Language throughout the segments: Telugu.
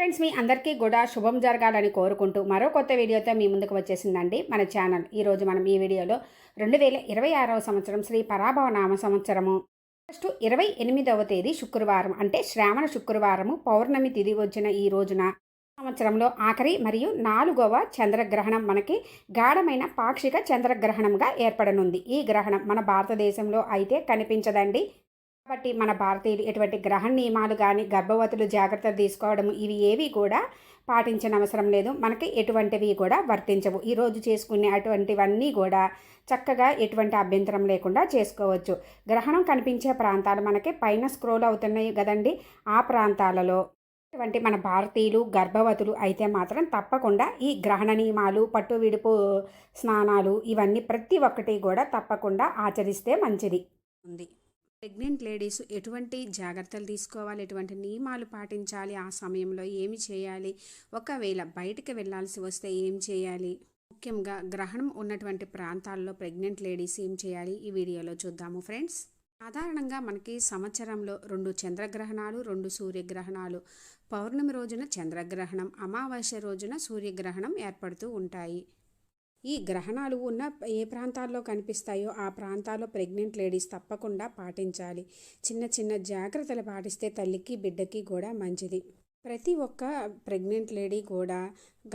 ఫ్రెండ్స్, మీ అందరికీ కూడా శుభం జరగాలని కోరుకుంటూ మరో కొత్త వీడియోతో మీ ముందుకు వచ్చేసిందండి మన ఛానల్. ఈరోజు మనం ఈ వీడియోలో 2026వ సంవత్సరం శ్రీ పరాభవ నామ సంవత్సరము ఆగస్టు 28వ తేదీ శుక్రవారం అంటే శ్రావణ శుక్రవారము పౌర్ణమి తిథి వచ్చిన ఈ రోజున సంవత్సరంలో ఆఖరి మరియు 4వ చంద్రగ్రహణం మనకి గాఢమైన పాక్షిక చంద్రగ్రహణంగా ఏర్పడనుంది. ఈ గ్రహణం మన భారతదేశంలో అయితే కనిపించదండి. కాబట్టి మన భారతీయులు ఎటువంటి గ్రహణ నియమాలు కానీ గర్భవతులు జాగ్రత్తలు తీసుకోవడం ఇవి ఏవి కూడా పాటించిన అవసరం లేదు. మనకి ఎటువంటివి కూడా వర్తించవు. ఈరోజు చేసుకునే అటువంటివన్నీ కూడా చక్కగా ఎటువంటి అభ్యంతరం లేకుండా చేసుకోవచ్చు. గ్రహణం కనిపించే ప్రాంతాలు మనకి పైన స్క్రోల్ అవుతున్నాయి కదండి. ఆ ప్రాంతాలలో ఇటువంటి మన భారతీయులు గర్భవతులు అయితే మాత్రం తప్పకుండా ఈ గ్రహణ నియమాలు పట్టు విడుపు స్నానాలు ఇవన్నీ ప్రతి ఒక్కటి కూడా తప్పకుండా ఆచరిస్తే మంచిది ఉంది. ప్రెగ్నెంట్ లేడీస్ ఎటువంటి జాగ్రత్తలు తీసుకోవాలి, ఎటువంటి నియమాలు పాటించాలి, ఆ సమయంలో ఏమి చేయాలి, ఒకవేళ బయటికి వెళ్ళాల్సి వస్తే ఏం చేయాలి, ముఖ్యంగా గ్రహణం ఉన్నటువంటి ప్రాంతాల్లో ప్రెగ్నెంట్ లేడీస్ ఏం చేయాలి ఈ వీడియోలో చూద్దాము ఫ్రెండ్స్. సాధారణంగా మనకి సంవత్సరంలో 2 చంద్రగ్రహణాలు 2 సూర్యగ్రహణాలు, పౌర్ణమి రోజున చంద్రగ్రహణం, అమావాస్య రోజున సూర్యగ్రహణం ఏర్పడుతూ ఉంటాయి. ఈ గ్రహణాలు ఉన్న ఏ ప్రాంతాల్లో కనిపిస్తాయో ఆ ప్రాంతాల్లో ప్రెగ్నెంట్ లేడీస్ తప్పకుండా పాటించాలి. చిన్న చిన్న జాగ్రత్తలు పాటిస్తే తల్లికి బిడ్డకి కూడా మంచిది. ప్రతి ఒక్క ప్రెగ్నెంట్ లేడీ కూడా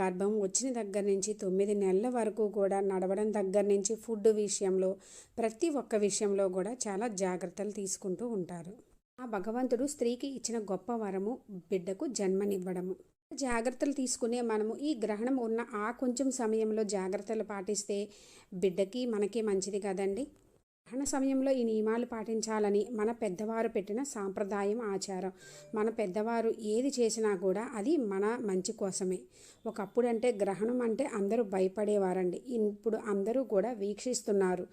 గర్భం వచ్చిన దగ్గర నుంచి 9 నెలల వరకు కూడా నడవడం దగ్గర నుంచి ఫుడ్ విషయంలో ప్రతి ఒక్క విషయంలో కూడా చాలా జాగ్రత్తలు తీసుకుంటూ ఉంటారు. ఆ భగవంతుడు స్త్రీకి ఇచ్చిన గొప్ప వరము బిడ్డకు జన్మనివ్వడము. జాగ్రత్తలు తీసుకునే మనము ఈ గ్రహణం ఉన్న ఆ కొంచెం సమయంలో జాగ్రత్తలు పాటిస్తే బిడ్డకి మనకి మంచిది కదండి. గ్రహణ సమయంలో ఈ నియమాలు పాటించాలని మన పెద్దవారు పెట్టిన సాంప్రదాయం ఆచారం. మన పెద్దవారు ఏది చేసినా కూడా అది మన మంచి కోసమే. ఒకప్పుడు అంటే గ్రహణం అంటే అందరూ భయపడేవారండి. ఇప్పుడు అందరూ కూడా వీక్షిస్తున్నారు.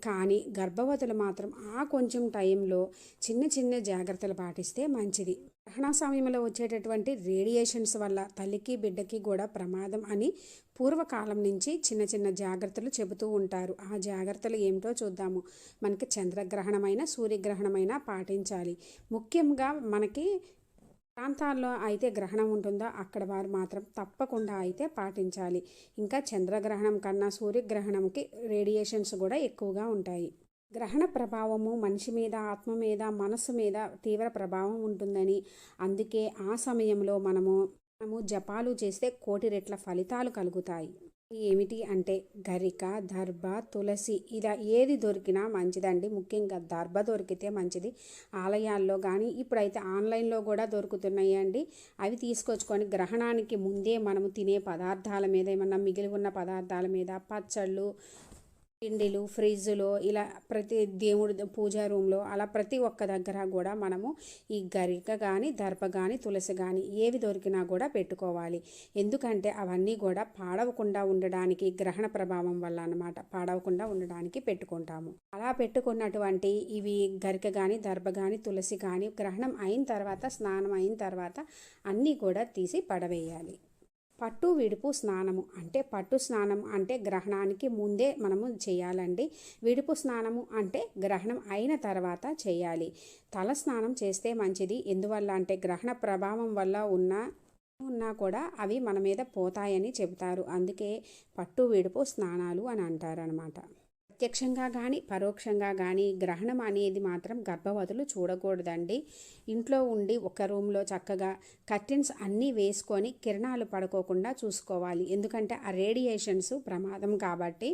కానీ గర్భవతులు మాత్రం ఆ కొంచెం టైంలో చిన్న చిన్న జాగ్రత్తలు పాటిస్తే మంచిది. గ్రహణ సమయంలో వచ్చేటటువంటి రేడియేషన్స్ వల్ల తల్లికి బిడ్డకి కూడా ప్రమాదం అని పూర్వకాలం నుంచి చిన్న చిన్న జాగ్రత్తలు చెబుతూ ఉంటారు. ఆ జాగ్రత్తలు ఏమిటో చూద్దాము. మనకి చంద్రగ్రహణమైన సూర్యగ్రహణమైనా పాటించాలి. ముఖ్యంగా మనకి ప్రాంతాల్లో అయితే గ్రహణం ఉంటుందో అక్కడ వారు మాత్రం తప్పకుండా అయితే పాటించాలి. ఇంకా చంద్రగ్రహణం కన్నా సూర్యగ్రహణంకి రేడియేషన్స్ కూడా ఎక్కువగా ఉంటాయి. గ్రహణ ప్రభావము మనిషి మీద, ఆత్మ మీద, మనసు మీద తీవ్ర ప్రభావం ఉంటుందని, అందుకే ఆ సమయంలో మనము జపాలు చేస్తే 1,000,000 రెట్ల ఫలితాలు కలుగుతాయి. ఏమిటి అంటే గరిక, దర్భ, తులసి ఇలా ఏది దొరికినా మంచిదండి. ముఖ్యంగా దర్భ దొరికితే మంచిది. ఆలయాల్లో కానీ ఇప్పుడైతే ఆన్లైన్లో కూడా దొరుకుతున్నాయి అండి. అవి తీసుకొచ్చుకొని గ్రహణానికి ముందే మనము తినే పదార్థాల మీద, ఏమన్నా మిగిలి ఉన్న పదార్థాల మీద, పచ్చళ్ళు, పిండిలు, ఫ్రిడ్జ్లో ఇలా ప్రతి దేవుడి పూజా రూమ్లో అలా ప్రతి ఒక్క దగ్గర కూడా మనము ఈ గరిక కానీ దర్భ కానీ తులసి కానీ ఏవి దొరికినా కూడా పెట్టుకోవాలి. ఎందుకంటే అవన్నీ కూడా పాడవకుండా ఉండడానికి గ్రహణ ప్రభావం వల్ల అన్నమాట, పాడవకుండా ఉండడానికి పెట్టుకుంటాము. అలా పెట్టుకున్నటువంటి ఇవి గరిక కానీ దర్భ కానీ తులసి కానీ గ్రహణం అయిన తర్వాత, స్నానం అయిన తర్వాత అన్నీ కూడా తీసి పడవేయాలి. పట్టు విడుపు స్నానము అంటే పట్టు స్నానం అంటే గ్రహణానికి ముందే మనము చేయాలండి. విడుపు స్నానము అంటే గ్రహణం అయిన తర్వాత చేయాలి. తల స్నానం చేస్తే మంచిది. ఎందువల్ల అంటే గ్రహణ ప్రభావం వల్ల ఉన్నా కూడా అవి మన మీద పోతాయని చెబుతారు. అందుకే పట్టు విడుపు స్నానాలు అని అంటారనమాట. ప్రత్యక్షంగా కానీ పరోక్షంగా కానీ గ్రహణం అనేది మాత్రం గర్భవతులు చూడకూడదండి. ఇంట్లో ఉండి ఒక రూమ్లో చక్కగా కర్టెన్స్ అన్నీ వేసుకొని కిరణాలు పడుకోకుండా చూసుకోవాలి. ఎందుకంటే ఆ రేడియేషన్స్ ప్రమాదం కాబట్టి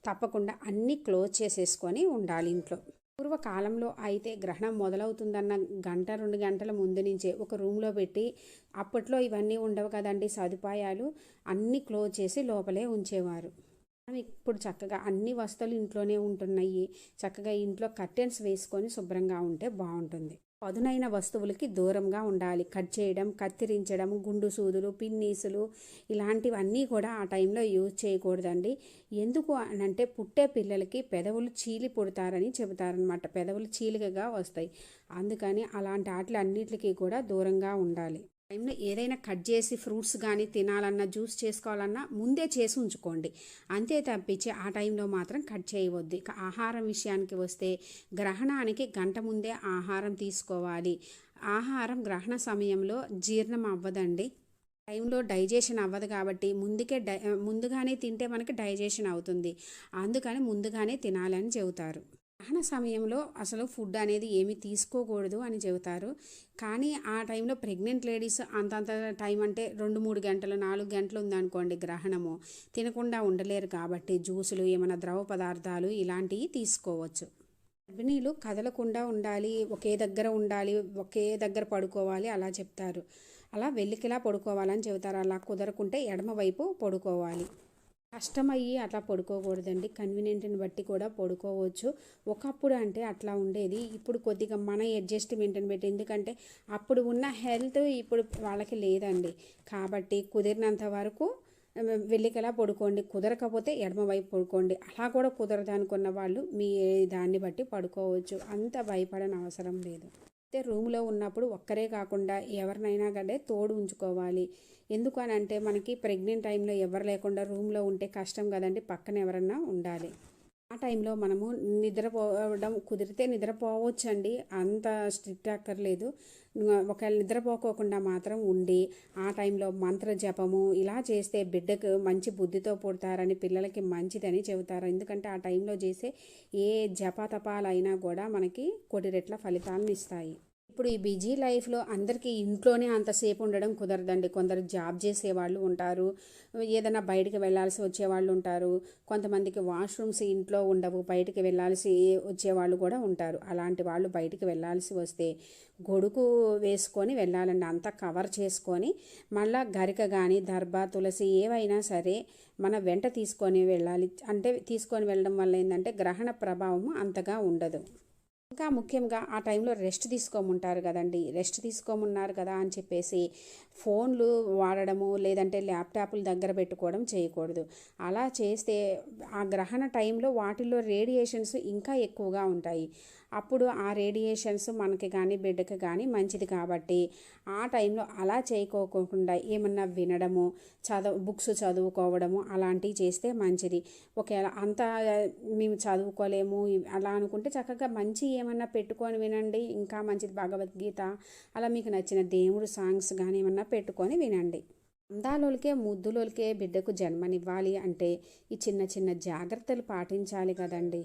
తప్పకుండా అన్నీ క్లోజ్ చేసేసుకొని ఉండాలి ఇంట్లో. పూర్వకాలంలో అయితే గ్రహణం మొదలవుతుందన్న 1-2 గంటల ముందు నుంచే ఒక రూమ్లో పెట్టి, అప్పట్లో ఇవన్నీ ఉండవు కదండి సదుపాయాలు, అన్నీ క్లోజ్ చేసి లోపలే ఉంచేవారు. ఇప్పుడు చక్కగా అన్ని వస్తువులు ఇంట్లోనే ఉంటున్నాయి. చక్కగా ఇంట్లో కర్టెన్స్ వేసుకొని శుభ్రంగా ఉంటే బాగుంటుంది. పదునైన వస్తువులకి దూరంగా ఉండాలి. కట్ చేయడం, కత్తిరించడం, గుండు సూదులు, పిన్నీసులు ఇలాంటివన్నీ కూడా ఆ టైంలో యూజ్ చేయకూడదండి. ఎందుకు అనంటే పుట్టే పిల్లలకి పెదవులు చీలి పుడతారని చెబుతారనమాట. పెదవులు చీలికగా వస్తాయి. అందుకని అలాంటి వాటి అన్నిటికీ కూడా దూరంగా ఉండాలి. టైంలో ఏదైనా కట్ చేసి ఫ్రూట్స్ కానీ తినాలన్నా జ్యూస్ చేసుకోవాలన్నా ముందే చేసి ఉంచుకోండి. అంతే తప్పించి ఆ టైంలో మాత్రం కట్ చేయవద్దు. ఇక ఆహారం విషయానికి వస్తే గ్రహణానికి గంట ముందే ఆహారం తీసుకోవాలి. ఆహారం గ్రహణ సమయంలో జీర్ణం అవ్వదండి. టైంలో డైజెషన్ అవ్వదు కాబట్టి ముందుగానే తింటే మనకి డైజెషన్ అవుతుంది. అందుకని ముందుగానే తినాలని చెబుతారు. గ్రహణ సమయంలో అసలు ఫుడ్ అనేది ఏమీ తీసుకోకూడదు అని చెబుతారు. కానీ ఆ టైంలో ప్రెగ్నెంట్ లేడీస్ అంతంత టైం అంటే 2-3 గంటలు 4 గంటలు ఉందనుకోండి గ్రహణము, తినకుండా ఉండలేరు కాబట్టి జ్యూసులు ఏమైనా ద్రవ పదార్థాలు ఇలాంటివి తీసుకోవచ్చు. గర్భిణీలు కదలకుండా ఉండాలి, ఒకే దగ్గర ఉండాలి, ఒకే దగ్గర పడుకోవాలి అలా చెప్తారు. అలా వెల్లికిలా పడుకోవాలని చెబుతారు. అలా కుదరకుంటే ఎడమ వైపు పడుకోవాలి. కష్టమయ్యి అట్లా పడుకోకూడదండి. కన్వీనియంట్ని బట్టి కూడా పడుకోవచ్చు. ఒకప్పుడు అంటే అట్లా ఉండేది. ఇప్పుడు కొద్దిగా మన అడ్జస్ట్మెంట్ని బట్టి, ఎందుకంటే అప్పుడు ఉన్న హెల్త్ ఇప్పుడు వాళ్ళకి లేదండి. కాబట్టి కుదిరినంత వరకు వెల్లికలా పడుకోండి. కుదరకపోతే ఎడమ వైపు పడుకోండి. అలా కూడా కుదరదు అనుకున్న వాళ్ళు మీ దాన్ని బట్టి పడుకోవచ్చు. అంత భయపడని అవసరం లేదు. అయితే రూమ్లో ఉన్నప్పుడు ఒక్కరే కాకుండా ఎవరినైనా కానీ తోడు ఉంచుకోవాలి. ఎందుకు అని అంటే మనకి ప్రెగ్నెంట్ టైంలో ఎవరు లేకుండా రూమ్లో ఉంటే కష్టం కదండి. పక్కన ఎవరన్నా ఉండాలి. ఆ టైంలో మనము నిద్రపోవడం కుదిరితే నిద్రపోవచ్చండి. అంత స్ట్రిక్ట్ అక్కర్లేదు. ఒకవేళ నిద్రపోకోకుండా మాత్రం ఉండి ఆ టైంలో మంత్ర జపము ఇలా చేస్తే బిడ్డకు మంచి బుద్ధితో పుడతారని, పిల్లలకి మంచిదని చెబుతారు. ఎందుకంటే ఆ టైంలో చేసే ఏ జపతపాలైనా కూడా మనకి కోటి రెట్ల ఫలితాలను ఇస్తాయి. ఇప్పుడు ఈ బిజీ లైఫ్లో అందరికీ ఇంట్లోనే అంతసేపు ఉండడం కుదరదండి. కొందరు జాబ్ చేసేవాళ్ళు ఉంటారు, ఏదైనా బయటికి వెళ్ళాల్సి వచ్చేవాళ్ళు ఉంటారు, కొంతమందికి వాష్రూమ్స్ ఇంట్లో ఉండవు, బయటికి వెళ్ళాల్సి వచ్చేవాళ్ళు కూడా ఉంటారు. అలాంటి వాళ్ళు బయటికి వెళ్ళాల్సి వస్తే గొడుగు వేసుకొని వెళ్ళాలండి. అంతా కవర్ చేసుకొని మళ్ళీ గరిక కానీ దర్భ తులసి ఏవైనా సరే మన వెంట తీసుకొని వెళ్ళాలి. అంటే తీసుకొని వెళ్ళడం వల్ల ఏంటంటే గ్రహణ ప్రభావం అంతగా ఉండదు. ఇంకా ముఖ్యంగా ఆ టైంలో రెస్ట్ తీసుకోమంటారు కదండి. రెస్ట్ తీసుకోమన్నారు కదా అని చెప్పేసి ఫోన్లు వాడడము లేదంటే ల్యాప్టాప్లు దగ్గర పెట్టుకోవడం చేయకూడదు. అలా చేస్తే ఆ గ్రహణ టైంలో వాటిల్లో రేడియేషన్స్ ఇంకా ఎక్కువగా ఉంటాయి. అప్పుడు ఆ రేడియేషన్స్ మనకి కానీ బిడ్డకి కానీ మంచిది కాబట్టి ఆ టైంలో అలా చేయకోకుండా ఏమన్నా వినడము, బుక్స్ చదువుకోవడము అలాంటివి చేస్తే మంచిది. ఒకవేళ అంతా మేము చదువుకోలేము అలా అనుకుంటే చక్కగా మంచి ఏమన్నా పెట్టుకొని వినండి, ఇంకా మంచిది. భగవద్గీత అలా మీకు నచ్చిన దేవుడు సాంగ్స్ కానీ ఏమన్నా పెట్టుకొని వినండి. అందాలోలికే ముద్దులోలికే బిడ్డకు జన్మనివ్వాలి అంటే ఈ చిన్న చిన్న జాగ్రత్తలు పాటించాలి కదండి.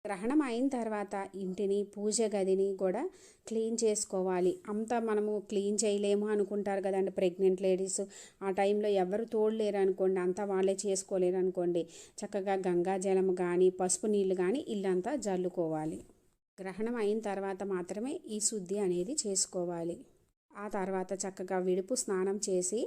గ్రహణం అయిన తర్వాత ఇంటిని పూజ గదిని కూడా క్లీన్ చేసుకోవాలి. అంతా మనము క్లీన్ చేయలేము అనుకుంటారు కదండి ప్రెగ్నెంట్ లేడీస్. ఆ టైంలో ఎవరు తోడలేరు అనుకోండి, అంతా వాళ్ళే చేసుకోలేరు అనుకోండి, చక్కగా గంగా జలం కానీ పసుపు నీళ్ళు కానీ ఇల్లంతా జల్లుకోవాలి. గ్రహణం అయిన తర్వాత మాత్రమే ఈ శుద్ధి అనేది చేసుకోవాలి. ఆ తర్వాత చక్కగా విడుపు స్నానం చేసి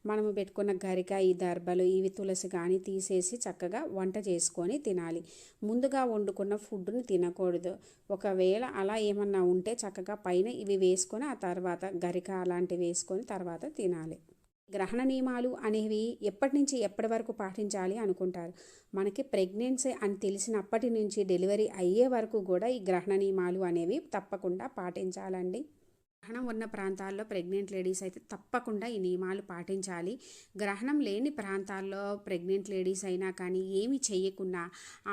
మనము పెట్టుకున్న గరిక ఈ దర్భలు ఇవి తులసి కానీ తీసేసి చక్కగా వంట చేసుకొని తినాలి. ముందుగా వండుకున్న ఫుడ్ని తినకూడదు. ఒకవేళ అలా ఏమన్నా ఉంటే చక్కగా పైన ఇవి వేసుకొని ఆ తర్వాత గరిక అలాంటివి వేసుకొని తర్వాత తినాలి. గ్రహణ నియమాలు అనేవి ఎప్పటి నుంచి ఎప్పటి వరకు పాటించాలి అనుకుంటారు. మనకి ప్రెగ్నెన్సీ అని తెలిసినప్పటి నుంచి డెలివరీ అయ్యే వరకు కూడా ఈ గ్రహణ నియమాలు అనేవి తప్పకుండా పాటించాలండి. గ్రహణం ఉన్న ప్రాంతాల్లో ప్రెగ్నెంట్ లేడీస్ అయితే తప్పకుండా ఈ నియమాలు పాటించాలి. గ్రహణం లేని ప్రాంతాల్లో ప్రెగ్నెంట్ లేడీస్ అయినా కానీ ఏమి చేయకుండా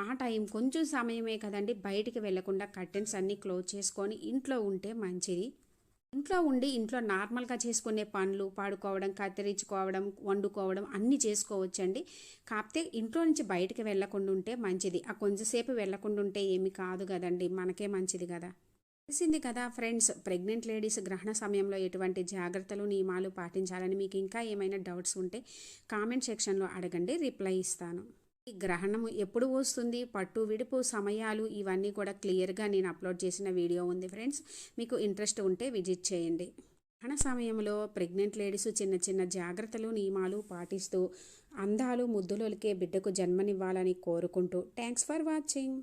ఆ టైం కొంచెం సమయమే కదండి, బయటికి వెళ్లకుండా కర్టెన్స్ అన్నీ క్లోజ్ చేసుకొని ఇంట్లో ఉంటే మంచిది. ఇంట్లో ఉండి ఇంట్లో నార్మల్గా చేసుకునే పనులు పడుకోవడం, కత్తిరించుకోవడం, వండుకోవడం అన్నీ చేసుకోవచ్చండి. కాకపోతే ఇంట్లో నుంచి బయటికి వెళ్లకుండా ఉంటే మంచిది. ఆ కొంచెంసేపు వెళ్లకుండా ఉంటే ఏమి కాదు కదండి, మనకే మంచిది కదా. తెలిసింది కదా ఫ్రెండ్స్, ప్రెగ్నెంట్ లేడీస్ గ్రహణ సమయంలో ఎటువంటి జాగ్రత్తలు నియమాలు పాటించాలని. మీకు ఇంకా ఏమైనా డౌట్స్ ఉంటే కామెంట్ సెక్షన్లో అడగండి, రిప్లై ఇస్తాను. ఈ గ్రహణం ఎప్పుడు వస్తుంది, పట్టు విడుపు సమయాలు ఇవన్నీ కూడా క్లియర్గా నేను అప్లోడ్ చేసిన వీడియో ఉంది ఫ్రెండ్స్. మీకు ఇంట్రెస్ట్ ఉంటే విజిట్ చేయండి. గ్రహణ సమయంలో ప్రెగ్నెంట్ లేడీస్ చిన్న చిన్న జాగ్రత్తలు నియమాలు పాటిస్తూ అందాలు ముద్దులొలికే బిడ్డకు జన్మనివ్వాలని కోరుకుంటూ థ్యాంక్స్ ఫర్ వాచింగ్.